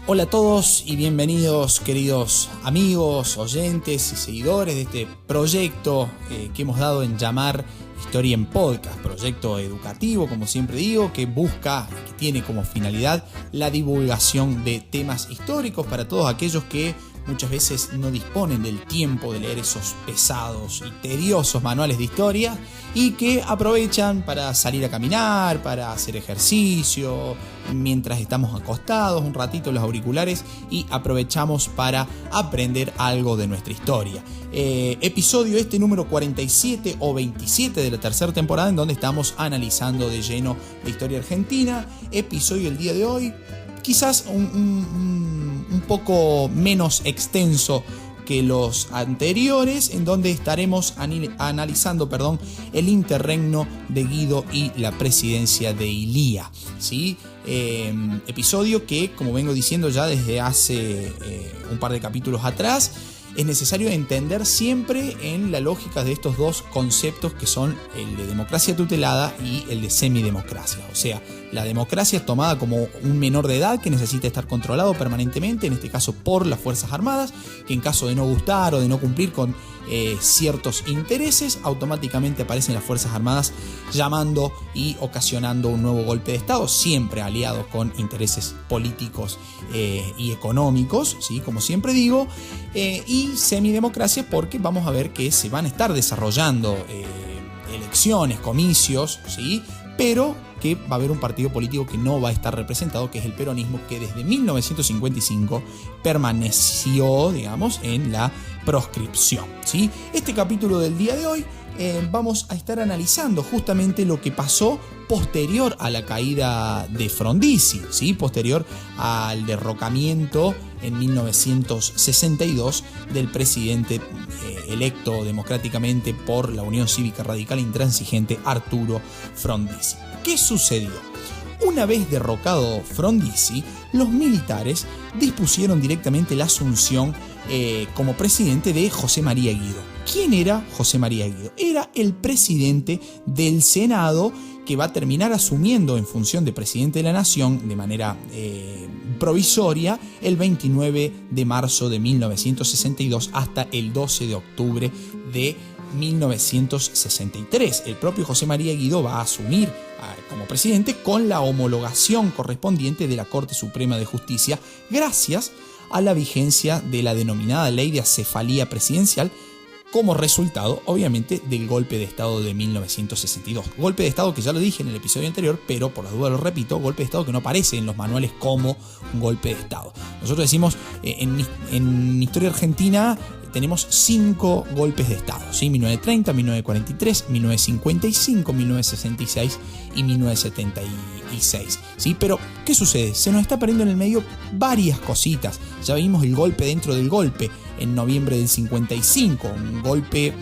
Hola a todos y bienvenidos, queridos amigos, oyentes y seguidores de este proyecto que hemos dado en llamar Historia en Podcast, proyecto educativo, como siempre digo, que busca, que tiene como finalidad la divulgación de temas históricos para todos aquellos que muchas veces no disponen del tiempo de leer esos pesados y tediosos manuales de historia y que aprovechan para salir a caminar, para hacer ejercicio, mientras estamos acostados un ratito en los auriculares y aprovechamos para aprender algo de nuestra historia. Episodio número 47 o 27 de la tercera temporada, en donde estamos analizando de lleno la historia argentina. Episodio el día de hoy quizás un poco menos extenso que los anteriores, en donde estaremos analizando el interregno de Guido y la presidencia de Ilía, ¿sí? Episodio que, como vengo diciendo ya desde hace un par de capítulos atrás, es necesario entender siempre en la lógica de estos dos conceptos que son el de democracia tutelada y el de semidemocracia. O sea, la democracia es tomada como un menor de edad que necesita estar controlado permanentemente, en este caso por las Fuerzas Armadas, que en caso de no gustar o de no cumplir con ciertos intereses, automáticamente aparecen las Fuerzas Armadas llamando y ocasionando un nuevo golpe de Estado, siempre aliado con intereses políticos y económicos, ¿sí? Como siempre digo, y semidemocracia porque vamos a ver que se van a estar desarrollando elecciones, comicios, ¿sí? Pero que va a haber un partido político que no va a estar representado, que es el peronismo, que desde 1955 permaneció, digamos, en la proscripción, ¿sí? Este capítulo del día de hoy vamos a estar analizando justamente lo que pasó posterior a la caída de Frondizi, ¿sí? Posterior al derrocamiento en 1962 del presidente electo democráticamente por la Unión Cívica Radical Intransigente, Arturo Frondizi. ¿Qué sucedió? Una vez derrocado Frondizi, los militares dispusieron directamente la asunción como presidente de José María Guido. ¿Quién era José María Guido? Era el presidente del Senado, que va a terminar asumiendo en función de presidente de la Nación de manera provisoria el 29 de marzo de 1962 hasta el 12 de octubre de 1963. El propio José María Guido va a asumir como presidente con la homologación correspondiente de la Corte Suprema de Justicia, gracias a la vigencia de la denominada Ley de Acefalía Presidencial, como resultado, obviamente, del golpe de Estado de 1962. Golpe de Estado que ya lo dije en el episodio anterior, pero por las dudas lo repito, golpe de Estado que no aparece en los manuales como un golpe de Estado. Nosotros decimos, en historia argentina tenemos 5 golpes de Estado, ¿sí? 1930, 1943, 1955, 1966 y 1976, ¿sí? Pero, ¿qué sucede? Se nos está perdiendo en el medio varias cositas. Ya vimos el golpe dentro del golpe en noviembre del 55, un golpe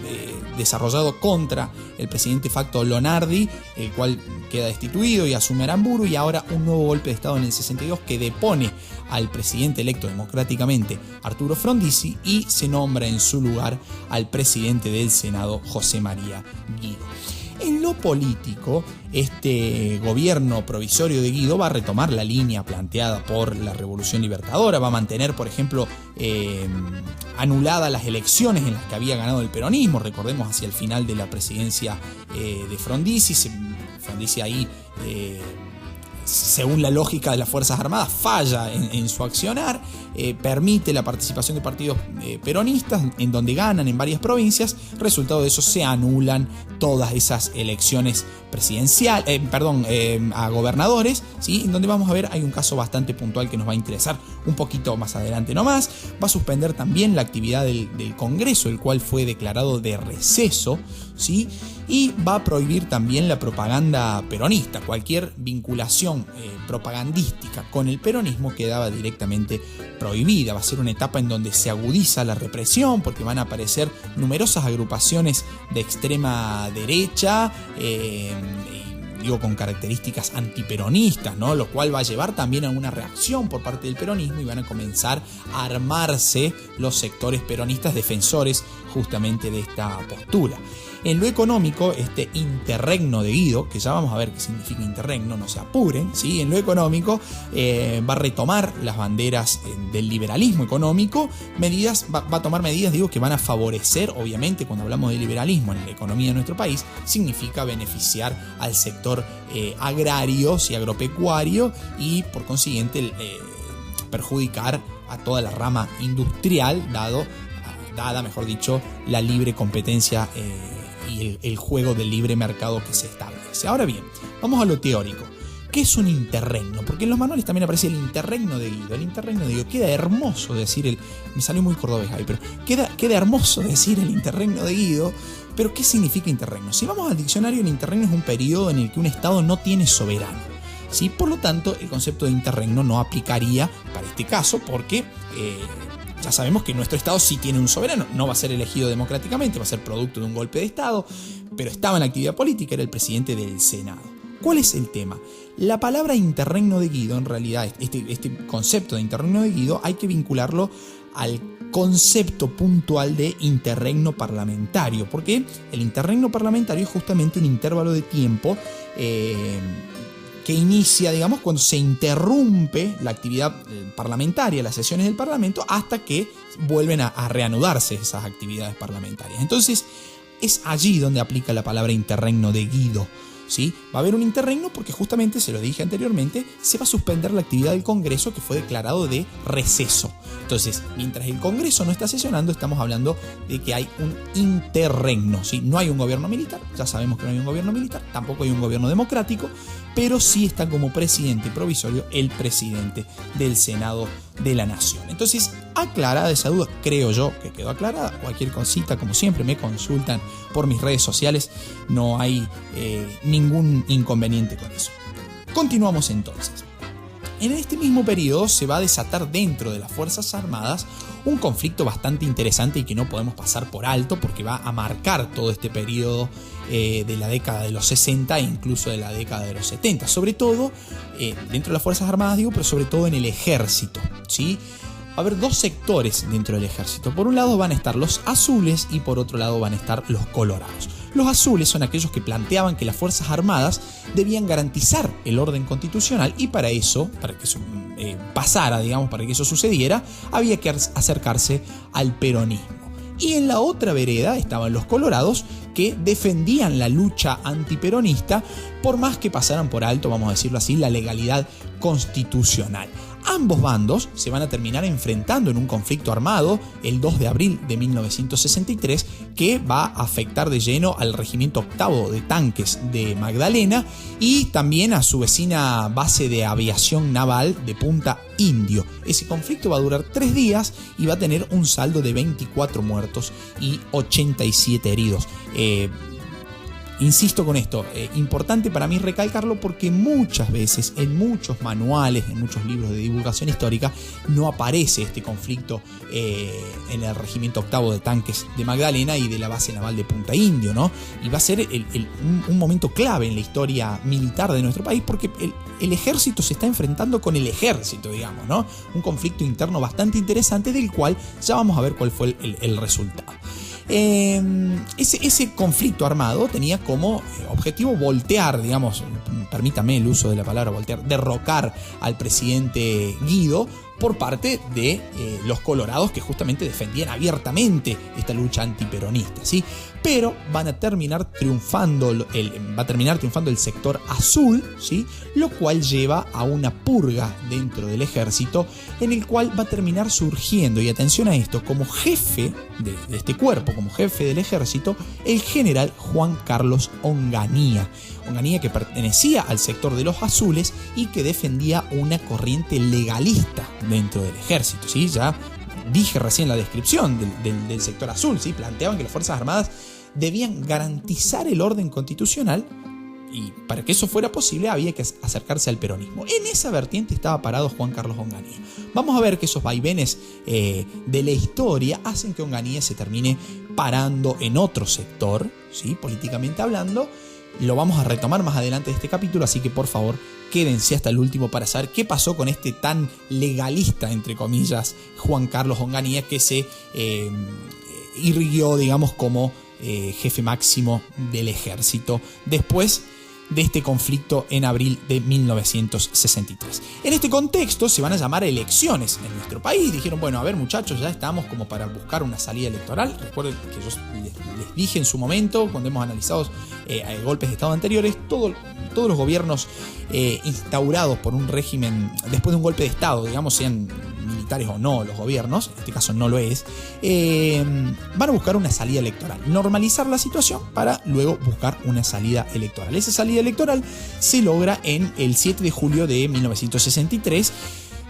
desarrollado contra el presidente facto Lonardi, el cual queda destituido y asume Aramburu, y ahora un nuevo golpe de Estado en el 62 que depone al presidente electo democráticamente Arturo Frondizi y se nombra en su lugar al presidente del Senado José María Guido. En lo político, este gobierno provisorio de Guido va a retomar la línea planteada por la Revolución Libertadora, va a mantener, por ejemplo, anuladas las elecciones en las que había ganado el peronismo. Recordemos, hacia el final de la presidencia de Frondizi, Frondizi ahí, según la lógica de las Fuerzas Armadas, falla en su accionar, permite la participación de partidos peronistas en donde ganan en varias provincias. Resultado de eso, se anulan todas esas elecciones presidenciales, a gobernadores, ¿sí? En donde vamos a ver, hay un caso bastante puntual que nos va a interesar un poquito más adelante nomás. Va a suspender también la actividad del Congreso, el cual fue declarado de receso, ¿sí? Y va a prohibir también la propaganda peronista. Cualquier vinculación propagandística con el peronismo quedaba directamente prohibida. Va a ser una etapa en donde se agudiza la represión, porque van a aparecer numerosas agrupaciones de extrema derecha, con características antiperonistas, ¿no? Lo cual va a llevar también a una reacción por parte del peronismo y van a comenzar a armarse los sectores peronistas defensores justamente de esta postura. En lo económico, este interregno de Guido, que ya vamos a ver qué significa interregno, no se apuren, ¿sí? En lo económico va a retomar las banderas del liberalismo económico, va a tomar medidas, que van a favorecer, obviamente, cuando hablamos de liberalismo en la economía de nuestro país, significa beneficiar al sector agrario y agropecuario y, por consiguiente, perjudicar a toda la rama industrial, dada, mejor dicho, la libre competencia y el juego del libre mercado que se establece. Ahora bien, vamos a lo teórico. ¿Qué es un interregno? Porque en los manuales también aparece el interregno de Guido. El interregno de Guido, queda hermoso decir me salió muy cordobés ahí, pero queda hermoso decir el interregno de Guido. Pero ¿qué significa interregno? Si vamos al diccionario, el interregno es un periodo en el que un estado no tiene soberano, ¿sí? Por lo tanto, el concepto de interregno no aplicaría para este caso, porque ya sabemos que nuestro Estado sí tiene un soberano, no va a ser elegido democráticamente, va a ser producto de un golpe de Estado, pero estaba en la actividad política, era el presidente del Senado. ¿Cuál es el tema? La palabra interregno de Guido, en realidad, este concepto de interregno de Guido, hay que vincularlo al concepto puntual de interregno parlamentario, porque el interregno parlamentario es justamente un intervalo de tiempo que inicia, cuando se interrumpe la actividad parlamentaria, las sesiones del Parlamento, hasta que vuelven a reanudarse esas actividades parlamentarias. Entonces, es allí donde aplica la palabra interregno de Guido, ¿sí? Va a haber un interregno porque justamente, se lo dije anteriormente, se va a suspender la actividad del Congreso, que fue declarado de receso. Entonces, mientras el Congreso no está sesionando, estamos hablando de que hay un interregno, ¿sí? No hay un gobierno militar, ya sabemos que no hay un gobierno militar, tampoco hay un gobierno democrático, pero sí está como presidente provisorio el presidente del Senado de la Nación. Entonces, aclarada esa duda, creo yo que quedó aclarada. Cualquier cosita, como siempre, me consultan por mis redes sociales, no hay ningún inconveniente con eso. Continuamos entonces. En este mismo periodo se va a desatar dentro de las Fuerzas Armadas un conflicto bastante interesante y que no podemos pasar por alto, porque va a marcar todo este periodo de la década de los 60 e incluso de la década de los 70, sobre todo dentro de las Fuerzas Armadas, pero sobre todo en el ejército, ¿sí? Va a haber dos sectores dentro del ejército. Por un lado van a estar los azules y por otro lado van a estar los colorados. Los azules son aquellos que planteaban que las Fuerzas Armadas debían garantizar el orden constitucional, y para que eso pasara, para que eso sucediera, había que acercarse al peronismo. Y en la otra vereda estaban los colorados, que defendían la lucha antiperonista, por más que pasaran por alto, vamos a decirlo así, la legalidad constitucional. Ambos bandos se van a terminar enfrentando en un conflicto armado el 2 de abril de 1963, que va a afectar de lleno al Regimiento Octavo de Tanques de Magdalena y también a su vecina base de aviación naval de Punta Indio. Ese conflicto va a durar 3 días y va a tener un saldo de 24 muertos y 87 heridos. Insisto con esto, importante para mí recalcarlo, porque muchas veces en muchos manuales, en muchos libros de divulgación histórica, no aparece este conflicto en el Regimiento Octavo de Tanques de Magdalena y de la base naval de Punta Indio, ¿no? Y va a ser un momento clave en la historia militar de nuestro país, porque el ejército se está enfrentando con el ejército, ¿no? Un conflicto interno bastante interesante, del cual ya vamos a ver cuál fue el resultado. Ese conflicto armado tenía como objetivo voltear, permítame el uso de la palabra voltear, derrocar al presidente Guido por parte de los colorados, que justamente defendían abiertamente esta lucha antiperonista, ¿sí? Pero va a terminar triunfando el sector azul, ¿sí? Lo cual lleva a una purga dentro del ejército, en el cual va a terminar surgiendo, y atención a esto, como jefe de este cuerpo, como jefe del ejército, el general Juan Carlos Onganía. Onganía, que pertenecía al sector de los azules y que defendía una corriente legalista dentro del ejército, ¿sí? Ya dije recién la descripción del sector azul, ¿sí? Planteaban que las Fuerzas Armadas debían garantizar el orden constitucional, y para que eso fuera posible había que acercarse al peronismo. En esa vertiente estaba parado Juan Carlos Onganía. Vamos a ver que esos vaivenes de la historia hacen que Onganía se termine parando en otro sector, ¿sí? Políticamente hablando. Lo vamos a retomar más adelante de este capítulo, así que por favor quédense hasta el último para saber qué pasó con este tan legalista, entre comillas, Juan Carlos Onganía, que se irguió, digamos, como jefe máximo del ejército después de este conflicto en abril de 1963. En este contexto se van a llamar elecciones en nuestro país. Dijeron, bueno, a ver muchachos, ya estamos como para buscar una salida electoral. Recuerden que yo les dije en su momento, cuando hemos analizado golpes de estado anteriores, todos los gobiernos instaurados por un régimen, después de un golpe de estado, digamos, sean militares o no los gobiernos, en este caso no lo es, van a buscar una salida electoral, normalizar la situación para luego buscar una salida electoral. Esa salida electoral se logra en el 7 de julio de 1963,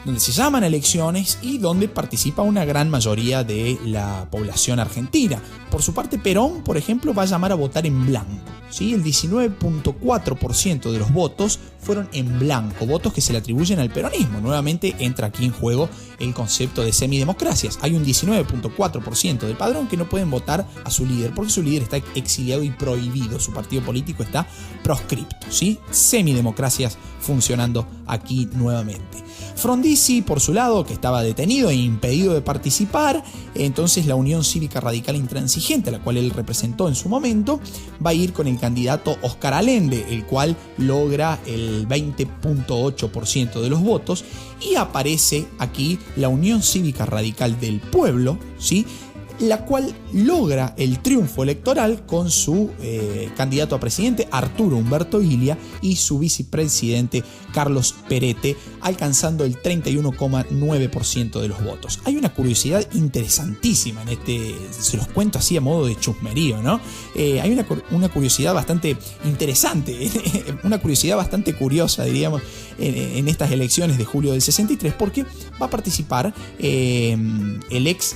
donde se llaman elecciones y donde participa una gran mayoría de la población argentina. Por su parte, Perón, por ejemplo, va a llamar a votar en blanco, ¿sí? El 19.4% de los votos fueron en blanco, votos que se le atribuyen al peronismo. Nuevamente entra aquí en juego el concepto de semidemocracias. Hay un 19.4% del padrón que no pueden votar a su líder, porque su líder está exiliado y prohibido, su partido político está proscripto, ¿sí? Semidemocracias funcionando aquí nuevamente. Frondizi, por su lado, que estaba detenido e impedido de participar, entonces la Unión Cívica Radical Intransigente, a la cual él representó en su momento, va a ir con el candidato Oscar Allende, el cual logra el 20.8% de los votos, y aparece aquí la Unión Cívica Radical del Pueblo, ¿sí?, la cual logra el triunfo electoral con su candidato a presidente Arturo Umberto Illia y su vicepresidente Carlos Perete, alcanzando el 31.9% de los votos. Hay una curiosidad interesantísima en este, se los cuento así a modo de chusmerío, ¿no? Hay una curiosidad bastante interesante, una curiosidad bastante curiosa, diríamos, en estas elecciones de julio del 63, porque va a participar el ex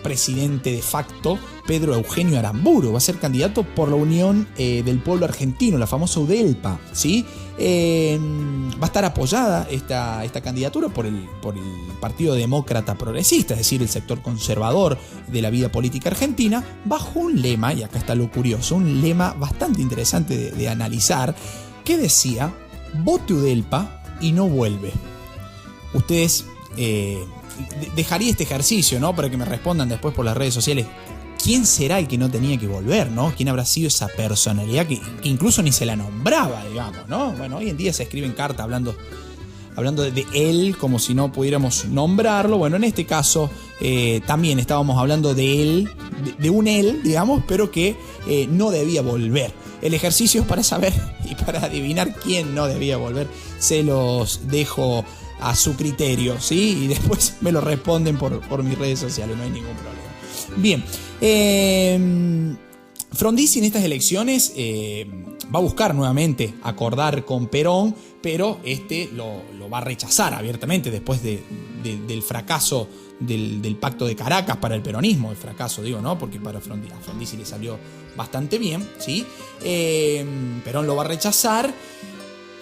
presidente de facto Pedro Eugenio Aramburu. Va a ser candidato por la Unión del Pueblo Argentino, la famosa UDELPA, ¿sí? Va a estar apoyada esta candidatura por el Partido Demócrata Progresista, es decir, el sector conservador de la vida política argentina, bajo un lema, y acá está lo curioso, un lema bastante interesante de analizar, que decía: vote UDELPA y no vuelve. Ustedes dejaría este ejercicio, ¿no?, para que me respondan después por las redes sociales. ¿Quién será el que no tenía que volver, no? ¿Quién habrá sido esa personalidad que incluso ni se la nombraba, digamos, ¿no? Bueno, hoy en día se escriben cartas hablando de él como si no pudiéramos nombrarlo. Bueno, en este caso también estábamos hablando de él, de un él, digamos, pero que no debía volver. El ejercicio para saber y para adivinar quién no debía volver se los dejo a su criterio, ¿sí? Y después me lo responden por mis redes sociales, no hay ningún problema. Bien, Frondizi en estas elecciones va a buscar nuevamente acordar con Perón, pero lo va a rechazar abiertamente después del fracaso del pacto de Caracas para el peronismo. El fracaso, digo, ¿no? Porque a Frondizi le salió bastante bien, ¿sí? Perón lo va a rechazar.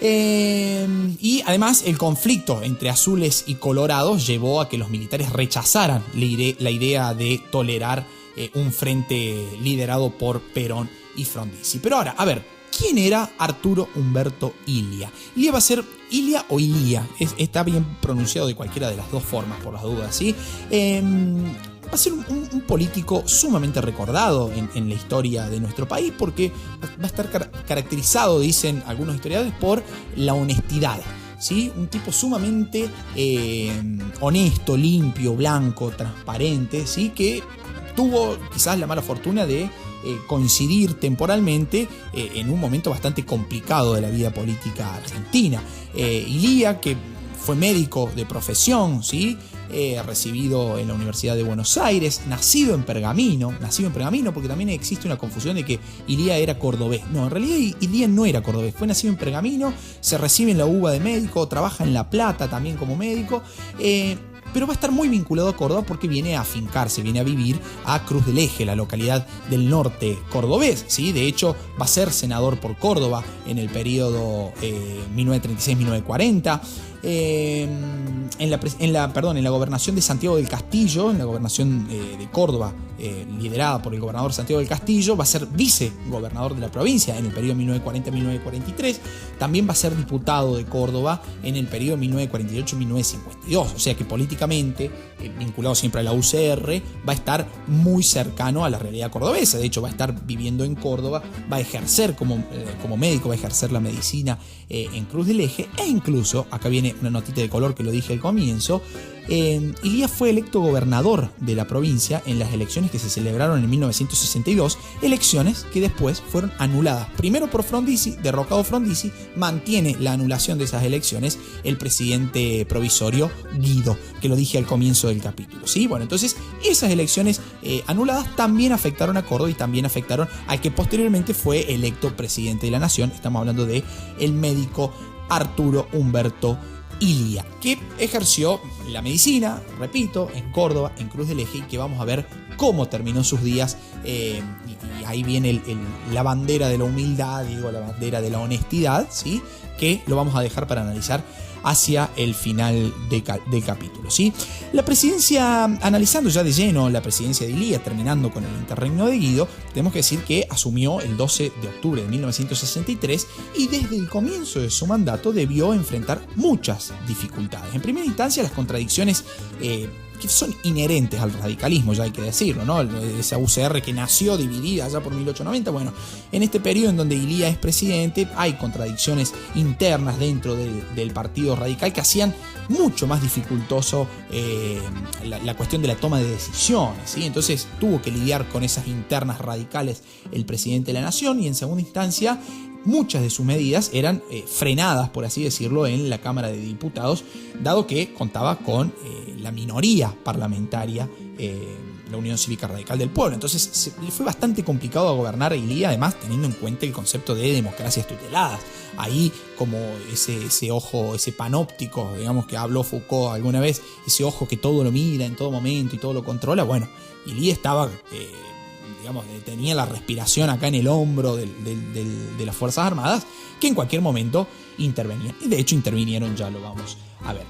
Y además el conflicto entre azules y colorados llevó a que los militares rechazaran la idea de tolerar un frente liderado por Perón y Frondizi. Pero ahora, a ver, ¿quién era Arturo Umberto Illia? Illia va a ser Illia o Ilía, está bien pronunciado de cualquiera de las dos formas, por las dudas, ¿sí? Va a ser un político sumamente recordado en la historia de nuestro país, porque va a estar caracterizado, dicen algunos historiadores, por la honestidad, ¿sí? Un tipo sumamente honesto, limpio, blanco, transparente, ¿sí? Que tuvo quizás la mala fortuna de coincidir temporalmente en un momento bastante complicado de la vida política argentina. Illia, que fue médico de profesión, ¿sí? Recibido en la Universidad de Buenos Aires, nacido en Pergamino, porque también existe una confusión de que Illia era cordobés. No, en realidad Illia no era cordobés, fue nacido en Pergamino, se recibe en la UBA de médico, trabaja en La Plata también como médico, pero va a estar muy vinculado a Córdoba porque viene a afincarse, viene a vivir a Cruz del Eje, la localidad del norte cordobés, ¿sí? De hecho, va a ser senador por Córdoba en el periodo 1936-1940. en la gobernación de Santiago del Castillo, en la gobernación de Córdoba, liderada por el gobernador Santiago del Castillo, va a ser vicegobernador de la provincia en el periodo 1940-1943. También va a ser diputado de Córdoba en el periodo 1948-1952. O sea que políticamente, vinculado siempre a la UCR, va a estar muy cercano a la realidad cordobesa. De hecho, va a estar viviendo en Córdoba, va a ejercer como médico, va a ejercer la medicina en Cruz del Eje, e incluso, acá viene una notita de color que lo dije al comienzo, Ilía fue electo gobernador de la provincia en las elecciones que se celebraron en 1962, elecciones que después fueron anuladas. Primero por Frondizi, derrocado Frondizi, mantiene la anulación de esas elecciones el presidente provisorio Guido, que lo dije al comienzo del capítulo, ¿sí? Bueno, entonces esas elecciones anuladas también afectaron a Córdoba y también afectaron al que posteriormente fue electo presidente de la nación. Estamos hablando de el médico Arturo Humberto Ilía, que ejerció la medicina, repito, en Córdoba, en Cruz del Eje, y que vamos a ver cómo terminó sus días. Y ahí viene la bandera de la humildad, la bandera de la honestidad, ¿sí? Que lo vamos a dejar para analizar hacia el final del capítulo, ¿sí? La presidencia, analizando ya de lleno la presidencia de Ilía, terminando con el interregno de Guido, tenemos que decir que asumió el 12 de octubre de 1963 y desde el comienzo de su mandato debió enfrentar muchas dificultades. En primera instancia, las contradicciones que son inherentes al radicalismo, ya hay que decirlo, ¿no? Esa UCR que nació dividida allá por 1890, bueno, en este periodo en donde Ilía es presidente hay contradicciones internas dentro del partido radical que hacían mucho más dificultoso la cuestión de la toma de decisiones, ¿sí? Entonces tuvo que lidiar con esas internas radicales el presidente de la nación, y en segunda instancia muchas de sus medidas eran frenadas, por así decirlo, en la Cámara de Diputados, dado que contaba con la minoría parlamentaria, la Unión Cívica Radical del Pueblo. Entonces le fue bastante complicado a gobernar a Ilía, además teniendo en cuenta el concepto de democracias tuteladas. Ahí, como ese ojo, ese panóptico, digamos, que habló Foucault alguna vez, ese ojo que todo lo mira en todo momento y todo lo controla, bueno, Ilía estaba... tenía la respiración acá en el hombro de las Fuerzas Armadas, que en cualquier momento intervenían. Y de hecho intervinieron, ya lo vamos a ver.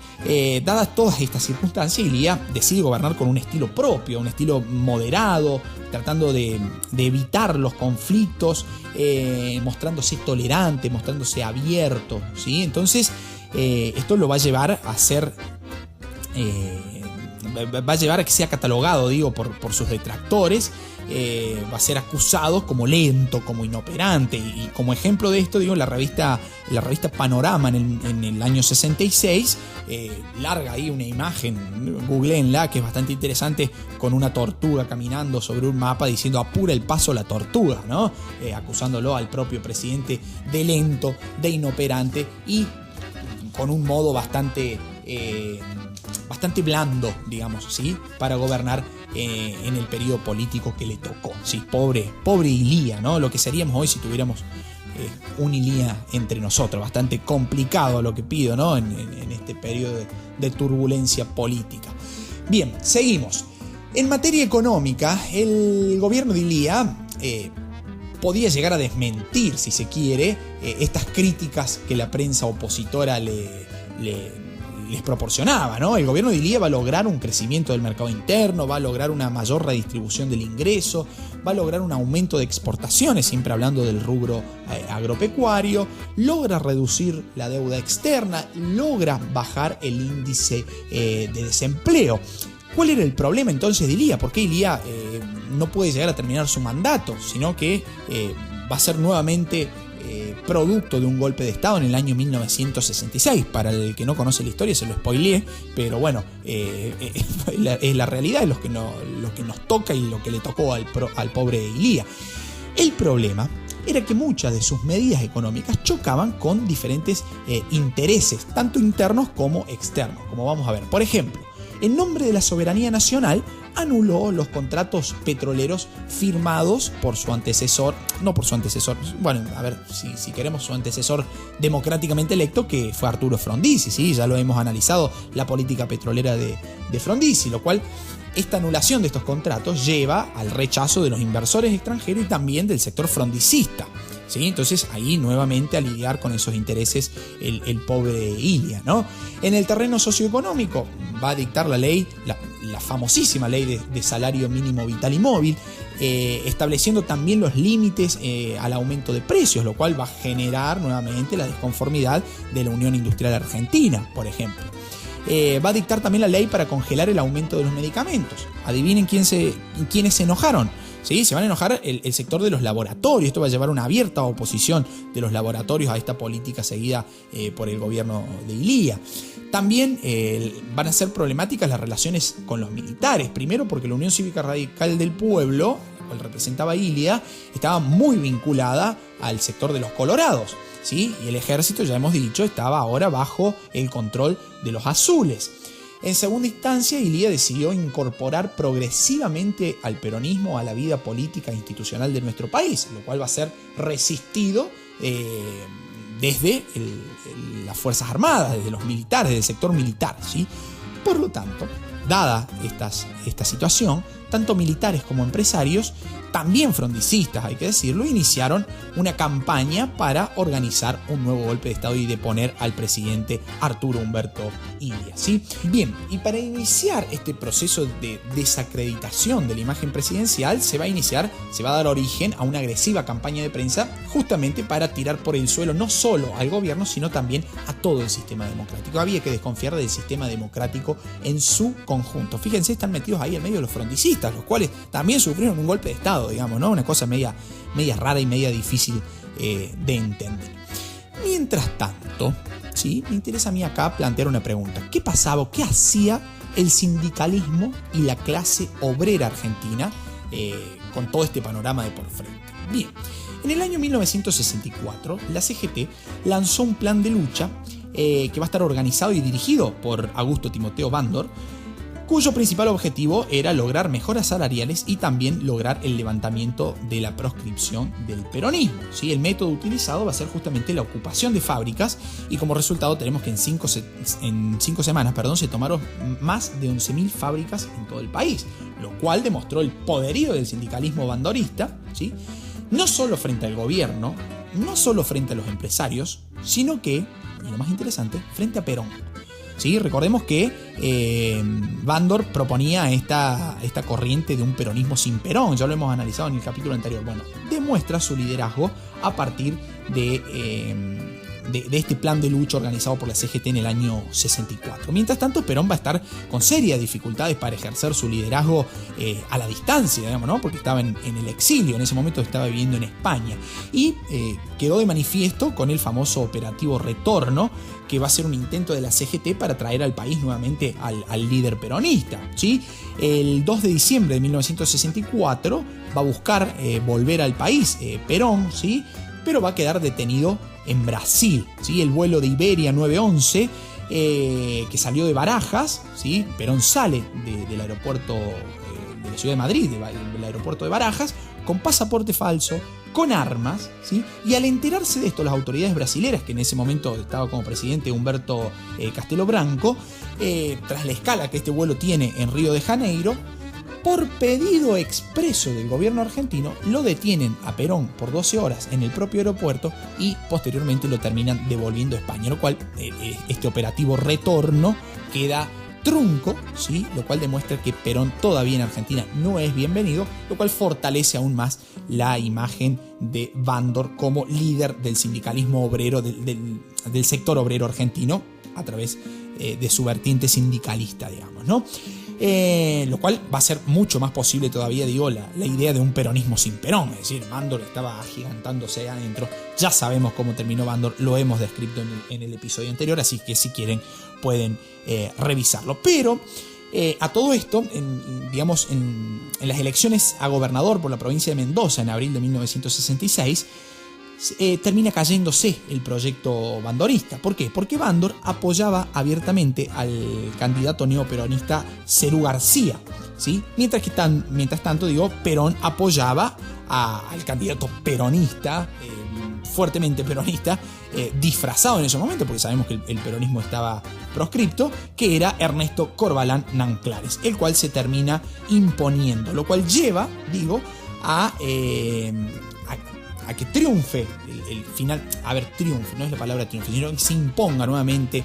Dadas todas estas circunstancias, Ilía decide gobernar con un estilo propio, un estilo moderado, tratando de evitar los conflictos, mostrándose tolerante, mostrándose abierto, ¿sí? Entonces, esto lo va a llevar a ser... va a llevar a que sea catalogado, por sus detractores. Va a ser acusado como lento, como inoperante, y como ejemplo de esto, la revista Panorama en el año 66 larga ahí una imagen, googleenla, que es bastante interesante, con una tortuga caminando sobre un mapa diciendo apura el paso la tortuga, ¿no? Acusándolo al propio presidente de lento, de inoperante y con un modo bastante blando, digamos, ¿sí? Para gobernar en el periodo político que le tocó, ¿sí? Pobre Ilía, ¿no? Lo que seríamos hoy si tuviéramos un Ilía entre nosotros. Bastante complicado lo que pido, ¿no? En este periodo de turbulencia política. Bien, seguimos. En materia económica, el gobierno de Ilía podía llegar a desmentir, si se quiere, estas críticas que la prensa opositora les proporcionaba, ¿no? El gobierno de Ilía va a lograr un crecimiento del mercado interno, va a lograr una mayor redistribución del ingreso, va a lograr un aumento de exportaciones, siempre hablando del rubro agropecuario, logra reducir la deuda externa, logra bajar el índice de desempleo. ¿Cuál era el problema entonces de Ilía? ¿Por qué Ilía no puede llegar a terminar su mandato, sino que va a ser nuevamente producto de un golpe de Estado en el año 1966? Para el que no conoce la historia se lo spoileé, pero bueno, es la realidad, es lo que nos toca y lo que le tocó al pobre Ilía. El problema era que muchas de sus medidas económicas chocaban con diferentes intereses, tanto internos como externos, como vamos a ver. Por ejemplo, en nombre de la soberanía nacional, anuló los contratos petroleros firmados por su antecesor, bueno, a ver, si queremos, su antecesor democráticamente electo, que fue Arturo Frondizi, ¿sí? Ya lo hemos analizado, la política petrolera de Frondizi, lo cual, esta anulación de estos contratos lleva al rechazo de los inversores extranjeros y también del sector frondicista. ¿sí? Entonces ahí nuevamente a lidiar con esos intereses el pobre Ilia, ¿no? En el terreno socioeconómico va a dictar la ley, la famosísima ley de salario mínimo vital y móvil, estableciendo también los límites al aumento de precios, lo cual va a generar nuevamente la desconformidad de la Unión Industrial Argentina, por ejemplo. Va a dictar también la ley para congelar el aumento de los medicamentos. Adivinen quiénes se enojaron. ¿Sí? Se van a enojar el sector de los laboratorios. Esto va a llevar una abierta oposición de los laboratorios a esta política seguida por el gobierno de Ilia. También van a ser problemáticas las relaciones con los militares. Primero porque la Unión Cívica Radical del Pueblo, la cual representaba Ilia, estaba muy vinculada al sector de los colorados, ¿sí? Y el ejército, ya hemos dicho, estaba ahora bajo el control de los azules. En segunda instancia, Ilia decidió incorporar progresivamente al peronismo a la vida política e institucional de nuestro país, lo cual va a ser resistido desde las Fuerzas Armadas, desde los militares, del sector militar, ¿sí? Por lo tanto, dada esta situación, tanto militares como empresarios, también frondicistas, hay que decirlo, iniciaron una campaña para organizar un nuevo golpe de Estado y deponer al presidente Arturo Humberto Ilia, ¿sí? Bien, y para iniciar este proceso de desacreditación de la imagen presidencial, se va a dar origen a una agresiva campaña de prensa justamente para tirar por el suelo no solo al gobierno, sino también a todo el sistema democrático. Había que desconfiar del sistema democrático en su conjunto. Fíjense, están metidos ahí en medio los frondicistas, los cuales también sufrieron un golpe de Estado, digamos, ¿no? Una cosa media rara y media difícil de entender. Mientras tanto, ¿sí? Me interesa a mí acá plantear una pregunta. ¿Qué pasaba, qué hacía el sindicalismo y la clase obrera argentina con todo este panorama de por frente? Bien, en el año 1964, la CGT lanzó un plan de lucha que va a estar organizado y dirigido por Augusto Timoteo Bandor, cuyo principal objetivo era lograr mejoras salariales y también lograr el levantamiento de la proscripción del peronismo, ¿sí? El método utilizado va a ser justamente la ocupación de fábricas y como resultado tenemos que en cinco semanas se tomaron más de 11.000 fábricas en todo el país, lo cual demostró el poderío del sindicalismo bandorista, ¿sí? No solo frente al gobierno, no solo frente a los empresarios, sino que, y lo más interesante, frente a Perón. ¿Sí? Recordemos que Bandor proponía esta corriente de un peronismo sin Perón, ya lo hemos analizado en el capítulo anterior. Bueno, demuestra su liderazgo a partir de este plan de lucha organizado por la CGT en el año 64. Mientras tanto, Perón va a estar con serias dificultades para ejercer su liderazgo a la distancia, digamos, ¿no? Porque estaba en el exilio, en ese momento estaba viviendo en España. Y quedó de manifiesto con el famoso operativo Retorno, que va a ser un intento de la CGT para traer al país nuevamente al líder peronista, ¿sí? El 2 de diciembre de 1964 va a buscar volver al país Perón, ¿sí? Pero va a quedar detenido en Brasil, ¿sí? El vuelo de Iberia 911 que salió de Barajas, ¿sí? Perón sale del aeropuerto de la ciudad de Madrid, del aeropuerto de Barajas, con pasaporte falso, con armas, ¿sí? Y al enterarse de esto, las autoridades brasileras, que en ese momento estaba como presidente Humberto Castelo Branco, tras la escala que este vuelo tiene en Río de Janeiro, por pedido expreso del gobierno argentino, lo detienen a Perón por 12 horas en el propio aeropuerto y posteriormente lo terminan devolviendo a España, lo cual este operativo Retorno queda trunco, ¿sí? Lo cual demuestra que Perón todavía en Argentina no es bienvenido, lo cual fortalece aún más la imagen de Bandor como líder del sindicalismo obrero, del sector obrero argentino, a través de su vertiente sindicalista, digamos, ¿no? Lo cual va a ser mucho más posible todavía, digo, la idea de un peronismo sin Perón, es decir, Bandor estaba agigantándose adentro. Ya sabemos cómo terminó Bandor, lo hemos descrito en el episodio anterior, así que si quieren pueden revisarlo. Pero a todo esto, en las elecciones a gobernador por la provincia de Mendoza en abril de 1966, termina cayéndose el proyecto bandorista. ¿Por qué? Porque Bandor apoyaba abiertamente al candidato neoperonista Serú García, ¿sí? Mientras tanto, Perón apoyaba al candidato peronista, fuertemente peronista, disfrazado en ese momento, porque sabemos que el peronismo estaba proscripto, que era Ernesto Corbalán Nanclares, el cual se termina imponiendo, lo cual lleva, a que triunfe el final. A ver, triunfe, no es la palabra triunfe, sino que se imponga nuevamente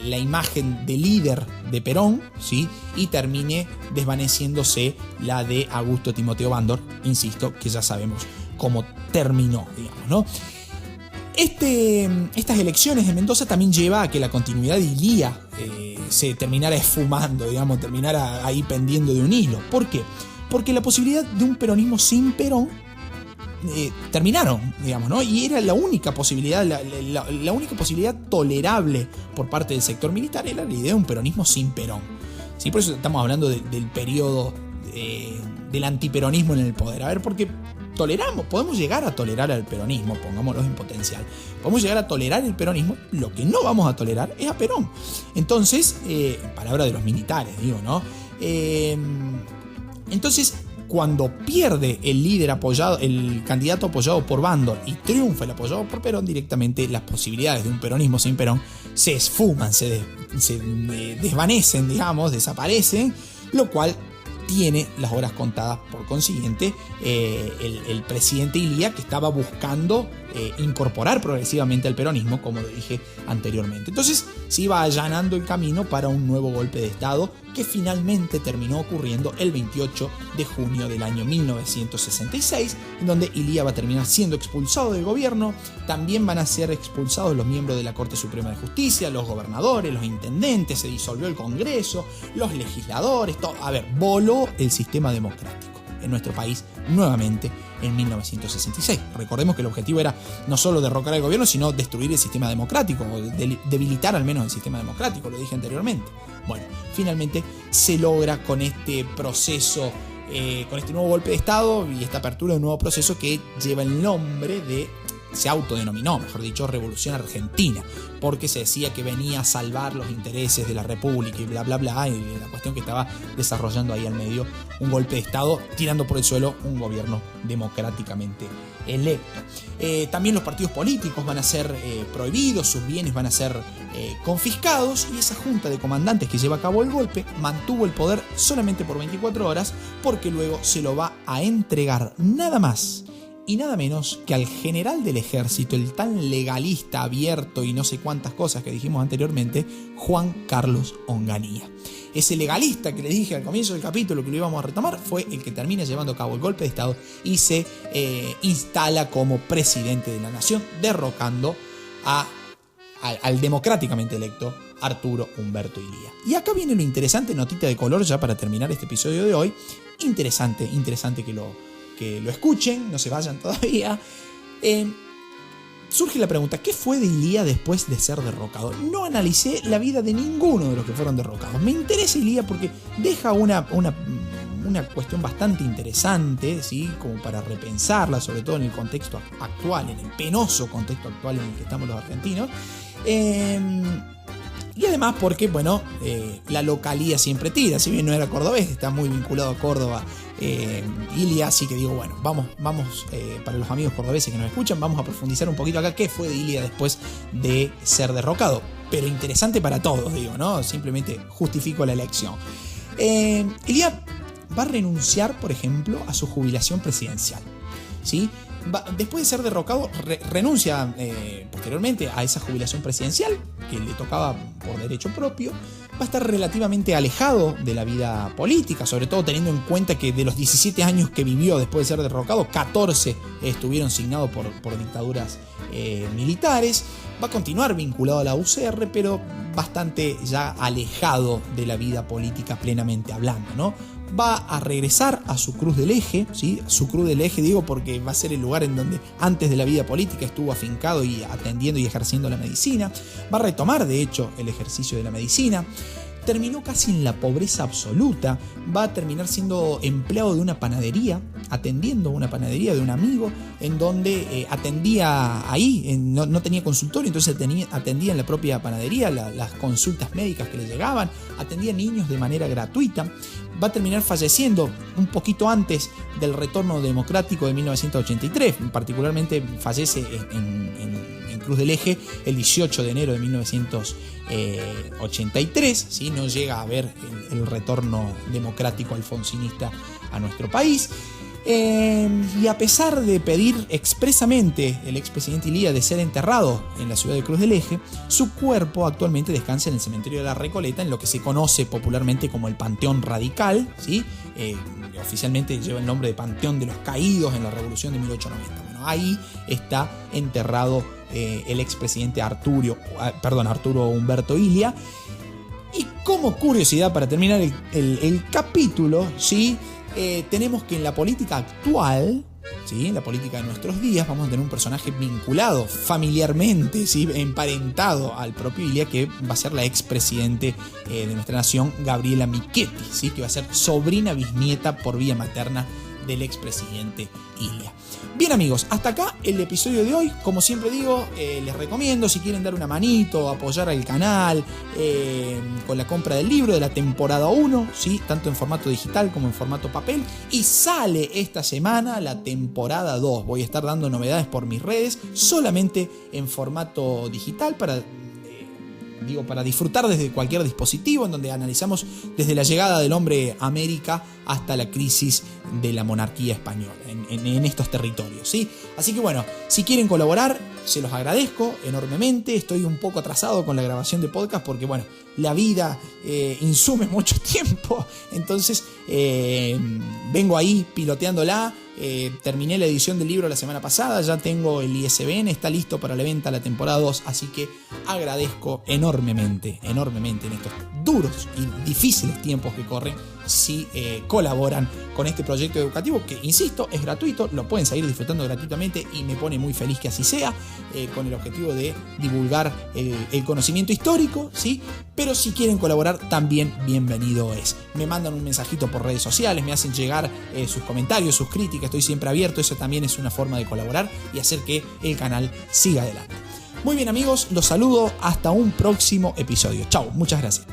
la imagen de líder de Perón, ¿sí? Y termine desvaneciéndose la de Augusto Timoteo Bandor, insisto, que ya sabemos cómo terminó, digamos, ¿no? Estas elecciones de Mendoza también lleva a que la continuidad de Ilía se terminara esfumando, digamos, terminara ahí pendiendo de un hilo. ¿Por qué? Porque la posibilidad de un peronismo sin Perón terminaron, digamos, ¿no? Y era la única posibilidad, la única posibilidad tolerable por parte del sector militar era la idea de un peronismo sin Perón. ¿Sí? Por eso estamos hablando del periodo del antiperonismo en el poder. A ver, porque podemos llegar a tolerar al peronismo, pongámoslo en potencial. Podemos llegar a tolerar el peronismo, lo que no vamos a tolerar es a Perón. Entonces, en palabras de los militares, digo, ¿no? Entonces, cuando pierde el líder apoyado, el candidato apoyado por Bandor, y triunfa el apoyado por Perón, directamente las posibilidades de un peronismo sin Perón se esfuman, se desvanecen, digamos, desaparecen, lo cual tiene las horas contadas. Por consiguiente, el presidente Ilía, que estaba buscando incorporar progresivamente al peronismo, como lo dije anteriormente. Entonces se iba allanando el camino para un nuevo golpe de Estado que finalmente terminó ocurriendo el 28 de junio del año 1966, en donde Ilía va a terminar siendo expulsado del gobierno. También van a ser expulsados los miembros de la Corte Suprema de Justicia, los gobernadores, los intendentes, se disolvió el Congreso, los legisladores, todo. A ver, voló el sistema democrático en nuestro país nuevamente en 1966. Recordemos que el objetivo era no solo derrocar al gobierno, sino destruir el sistema democrático, o debilitar al menos el sistema democrático, lo dije anteriormente. Bueno, finalmente se logra con este proceso, con este nuevo golpe de Estado y esta apertura de un nuevo proceso que lleva el nombre de, se autodenominó, mejor dicho, Revolución Argentina, porque se decía que venía a salvar los intereses de la República y bla bla bla, y la cuestión que estaba desarrollando ahí al medio un golpe de Estado, tirando por el suelo un gobierno democráticamente electo. También los partidos políticos van a ser prohibidos, sus bienes van a ser confiscados, y esa junta de comandantes que lleva a cabo el golpe mantuvo el poder solamente por 24 horas, porque luego se lo va a entregar nada más y nada menos que al general del ejército, el tan legalista, abierto y no sé cuántas cosas que dijimos anteriormente, Juan Carlos Onganía. Ese legalista que les dije al comienzo del capítulo que lo íbamos a retomar fue el que termina llevando a cabo el golpe de Estado y se instala como presidente de la nación, derrocando al democráticamente electo Arturo Humberto Ilía. Y acá viene una interesante notita de color ya para terminar este episodio de hoy. Interesante que lo escuchen, no se vayan todavía. Surge la pregunta, ¿qué fue de Ilía después de ser derrocado? No analicé la vida de ninguno de los que fueron derrocados. Me interesa Ilía porque deja una cuestión bastante interesante, ¿sí? Como para repensarla, sobre todo en el contexto actual, en el penoso contexto actual en el que estamos los argentinos. Y además porque, bueno, la localía siempre tira. Si bien no era cordobés, está muy vinculado a Córdoba, Ilía, así que digo, bueno, vamos para los amigos cordobeses que nos escuchan, vamos a profundizar un poquito acá qué fue de Ilía después de ser derrocado. Pero interesante para todos, digo, ¿no? Simplemente justifico la elección. Ilía va a renunciar, por ejemplo, a su jubilación presidencial, ¿sí? Después de ser derrocado, renuncia posteriormente a esa jubilación presidencial que le tocaba por derecho propio. Va a estar relativamente alejado de la vida política, sobre todo teniendo en cuenta que de los 17 años que vivió después de ser derrocado, 14 estuvieron signados por dictaduras militares. Va a continuar vinculado a la UCR, pero bastante ya alejado de la vida política plenamente hablando, ¿no? Va a regresar a su Cruz del Eje, ¿sí? Su Cruz del Eje digo porque va a ser el lugar en donde antes de la vida política estuvo afincado y atendiendo y ejerciendo la medicina. Va a retomar de hecho el ejercicio de la medicina. Terminó casi en la pobreza absoluta. Va a terminar siendo empleado de una panadería, atendiendo una panadería de un amigo, en donde atendía ahí, no tenía consultorio, entonces atendía en la propia panadería las consultas médicas que le llegaban, atendía niños de manera gratuita. Va a terminar falleciendo un poquito antes del retorno democrático de 1983, particularmente fallece en Cruz del Eje el 18 de enero de 1983, ¿sí? No llega a ver el retorno democrático alfonsinista a nuestro país. Y a pesar de pedir expresamente el expresidente Illia de ser enterrado en la ciudad de Cruz del Eje, su cuerpo actualmente descansa en el cementerio de la Recoleta, en lo que se conoce popularmente como el Panteón Radical, ¿sí? Oficialmente lleva el nombre de Panteón de los Caídos en la Revolución de 1890. Bueno, ahí está enterrado el expresidente Arturo Umberto Illia. Y como curiosidad, para terminar el capítulo, ¿sí? Tenemos que en la política actual, ¿sí? En la política de nuestros días, vamos a tener un personaje vinculado familiarmente, ¿sí? Emparentado al propio Illia, que va a ser la expresidente de nuestra nación, Gabriela Michetti, ¿sí? Que va a ser sobrina bisnieta por vía materna del expresidente Illia. Bien amigos, hasta acá el episodio de hoy. Como siempre digo, les recomiendo, si quieren dar una manito, apoyar al canal con la compra del libro de la temporada 1, ¿sí? Tanto en formato digital como en formato papel. Y sale esta semana la temporada 2. Voy a estar dando novedades por mis redes, solamente en formato digital para disfrutar desde cualquier dispositivo, en donde analizamos desde la llegada del hombre a América hasta la crisis de la monarquía española en estos territorios, ¿sí? Así que bueno, si quieren colaborar, se los agradezco enormemente. Estoy un poco atrasado con la grabación de podcast porque bueno, la vida insume mucho tiempo, entonces vengo ahí piloteándola. Terminé la edición del libro la semana pasada, ya tengo el ISBN, está listo para la venta la temporada 2, así que agradezco enormemente en estos duros y difíciles tiempos que corren si colaboran con este proyecto educativo que, insisto, es gratuito, lo pueden seguir disfrutando gratuitamente y me pone muy feliz que así sea, con el objetivo de divulgar el conocimiento histórico, ¿sí? Pero si quieren colaborar, también bienvenido es. Me mandan un mensajito por redes sociales, me hacen llegar sus comentarios, sus críticas, estoy siempre abierto, eso también es una forma de colaborar y hacer que el canal siga adelante. Muy bien amigos, los saludo hasta un próximo episodio. Chau, muchas gracias.